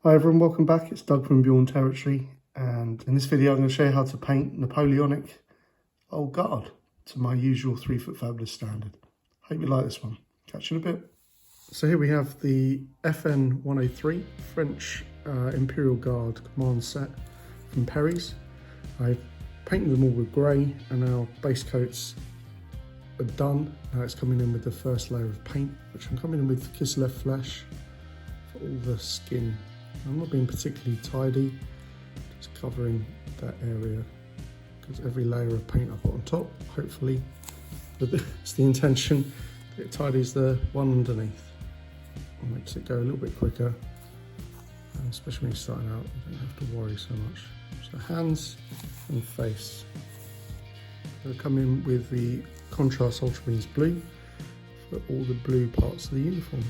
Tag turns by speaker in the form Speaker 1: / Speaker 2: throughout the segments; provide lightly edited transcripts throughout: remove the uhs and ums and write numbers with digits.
Speaker 1: Hi everyone, welcome back. It's Doug from Bjorn Territory, and in this video I'm going to show you how to paint Napoleonic Old Guard to my usual 3-foot fabulous standard. Hope you like this one. Catch you in a bit. So here we have the FN 103 French Imperial Guard command set from Perry's. I've painted them all with grey and our base coats are done. Now it's coming in with the first layer of paint, which I'm coming in with Kislev flesh for all the skin. I'm not being particularly tidy, just covering that area because every layer of paint I've got on top, hopefully, it's the intention, it tidies the one underneath. It makes it go a little bit quicker, and especially when you're starting out, you don't have to worry so much. So hands and face. I'll come in with the contrast ultramarines blue for all the blue parts of the uniform.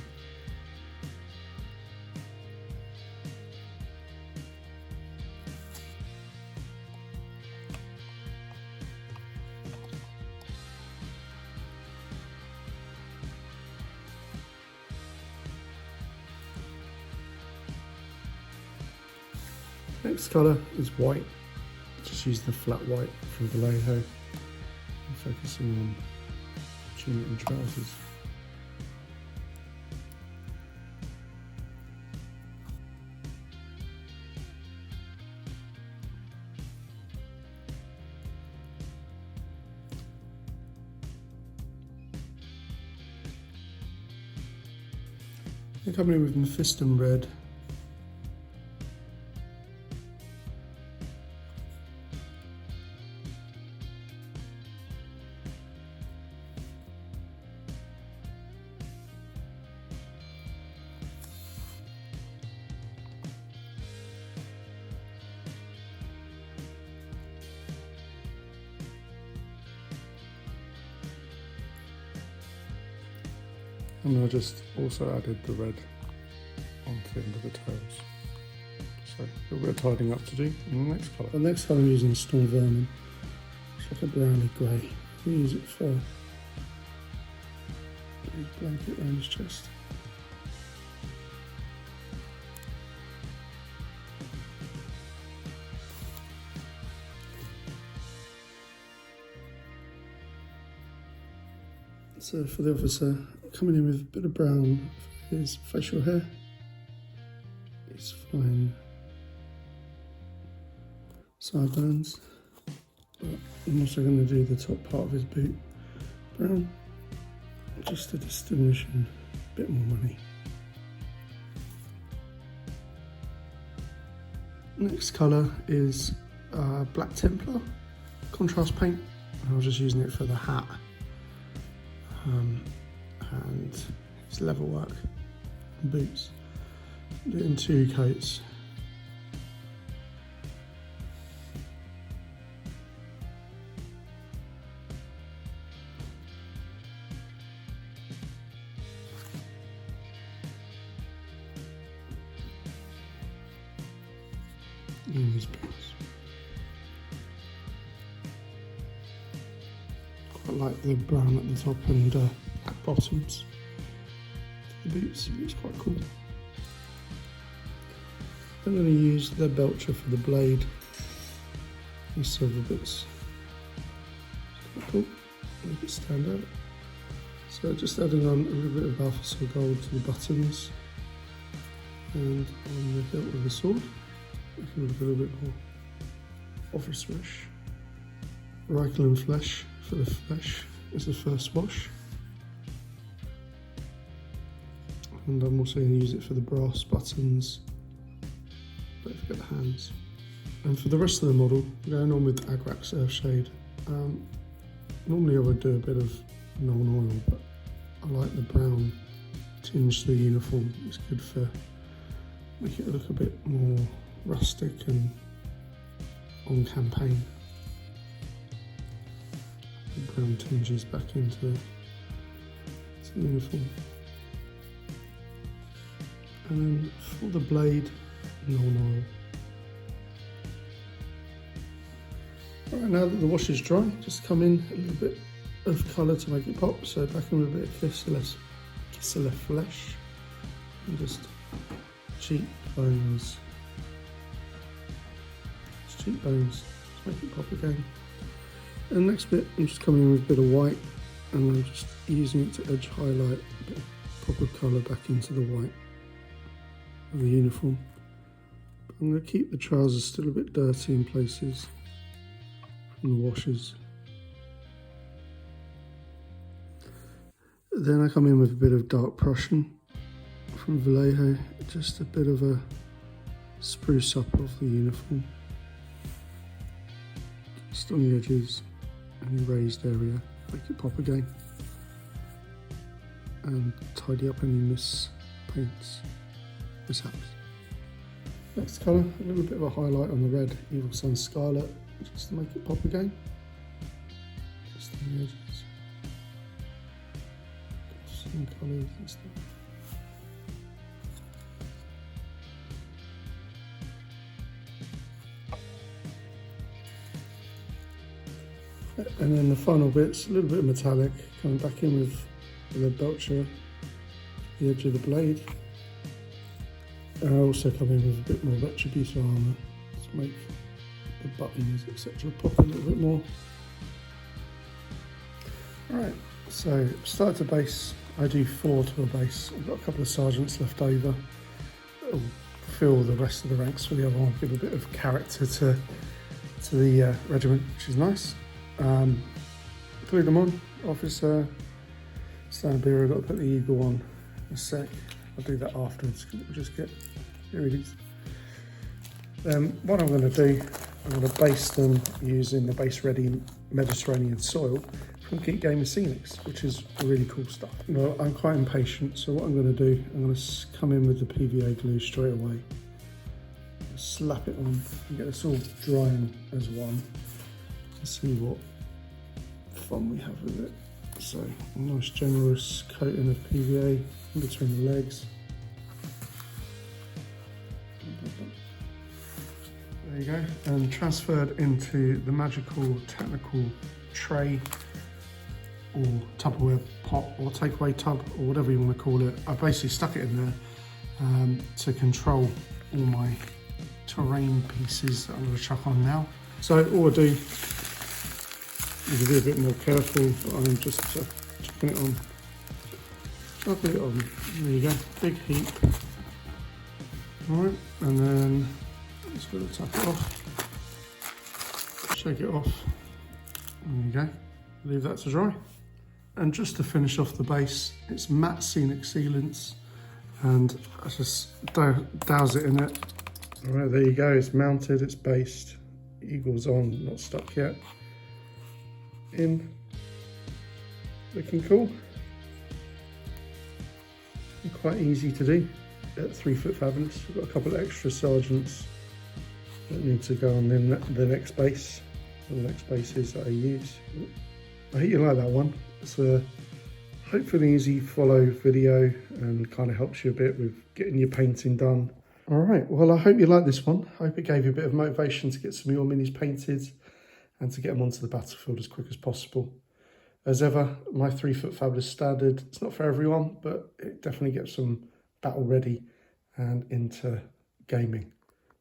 Speaker 1: Next colour is white, just use the flat white from Vallejo and focusing on tunic and trousers. I'm coming in with Mephiston red. And I just also added the red onto the end of the toes. So a little bit of tidying up to do in the next colour. The next colour I'm using is Storm Vermin. It's like a browny grey. We use it for a blanket around his chest. So for the officer, coming in with a bit of brown for his facial hair, his fine sideburns, but I'm also going to do the top part of his boot brown, just to distinguish him a bit more money. Next colour is Black Templar contrast paint. I was just using it for the hat. And his level work and boots. Do it in 2 coats. And his boots. Quite like the brown at the top and black bottoms. The boots, it's quite cool. I'm going to use the belcher for the blade. These silver bits. It's quite cool. Make it stand out. So just adding on a little bit of Alpha gold to the buttons and on the hilt of the sword. Making it a little bit more office flesh. Reichlin flesh for the flesh is the first wash. And I'm also going to use it for the brass buttons. Don't forget the hands. And for the rest of the model, I'm going on with Agrax Earthshade. Normally I would do a bit of non-oil, but I like the brown tinge to the uniform. It's good for making it look a bit more rustic and on campaign. The brown tinges back into the uniform. And then for the blade, non-oil. Right, now that the wash is dry, just come in a little bit of colour to make it pop. So back in with a bit of Kislev flesh and just cheekbones. It's cheekbones. Let's make it pop again. And the next bit, I'm just coming in with a bit of white, and I'm just using it to edge highlight a bit of pop of colour back into the white of the uniform. But I'm going to keep the trousers still a bit dirty in places from the washes. Then I come in with a bit of dark Prussian from Vallejo, just a bit of a spruce up of the uniform, just on the edges and the raised area, make it pop again, and tidy up any mishaps. Next colour, a little bit of a highlight on the red Evil Sun Scarlet, just to make it pop again, just on the edges. Some colours and stuff. And then the final bits, a little bit of metallic, coming back in with the red belcher, the edge of the blade. And I also come in with a bit more retributor armour to make the buttons, etc. pop a little bit more. Alright, so start to base. I do 4 to a base. I've got a couple of sergeants left over. That'll fill the rest of the ranks for the other one, give a bit of character to the regiment, which is nice. Glue them on, officer, stand bearer. I've got to put the eagle on in a sec. I'll do that afterwards because it will just get irritating. What I'm going to do, I'm going to base them using the base ready Mediterranean soil from Geek Gamer Scenics, which is really cool stuff. Well, I'm quite impatient, so what I'm going to do, I'm going to come in with the PVA glue straight away, slap it on, and get this all drying as one, and see what fun we have with it. So, a nice generous coating of PVA in between the legs. There you go, and transferred into the magical technical tray or Tupperware pot or takeaway tub or whatever you want to call it. I basically stuck it in there to control all my terrain pieces that I'm going to chuck on now. So all I do is be a bit more careful, but I'm just chucking it on. Chucking it on. There you go, big heap. Alright, and then just got to tap it off, shake it off. There you go, leave that to dry. And just to finish off the base, it's matte scenic sealants, and I just douse it in it. All right, there you go, it's mounted, it's based, eagle's on, not stuck yet. In, looking cool. And quite easy to do at 3 Foot Fabulous. We've got a couple of extra sergeants that need to go on the next base, or the next bases that I use. I hope you like that one. It's a hopefully easy follow video and kind of helps you a bit with getting your painting done. All right, well, I hope you like this one. I hope it gave you a bit of motivation to get some of your minis painted and to get them onto the battlefield as quick as possible. As ever, my 3 Foot Fabulous standard, it's not for everyone, but it definitely gets them battle ready and into gaming.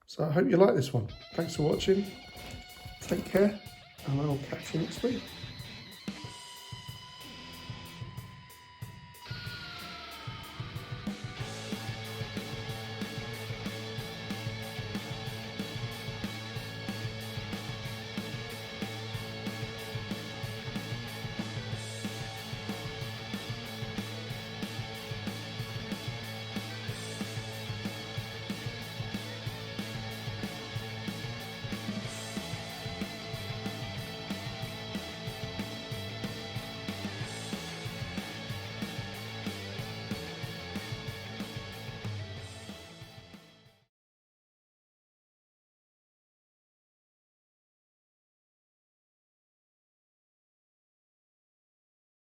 Speaker 1: So I hope you like this one. Thanks for watching. Take care, and I'll catch you next week.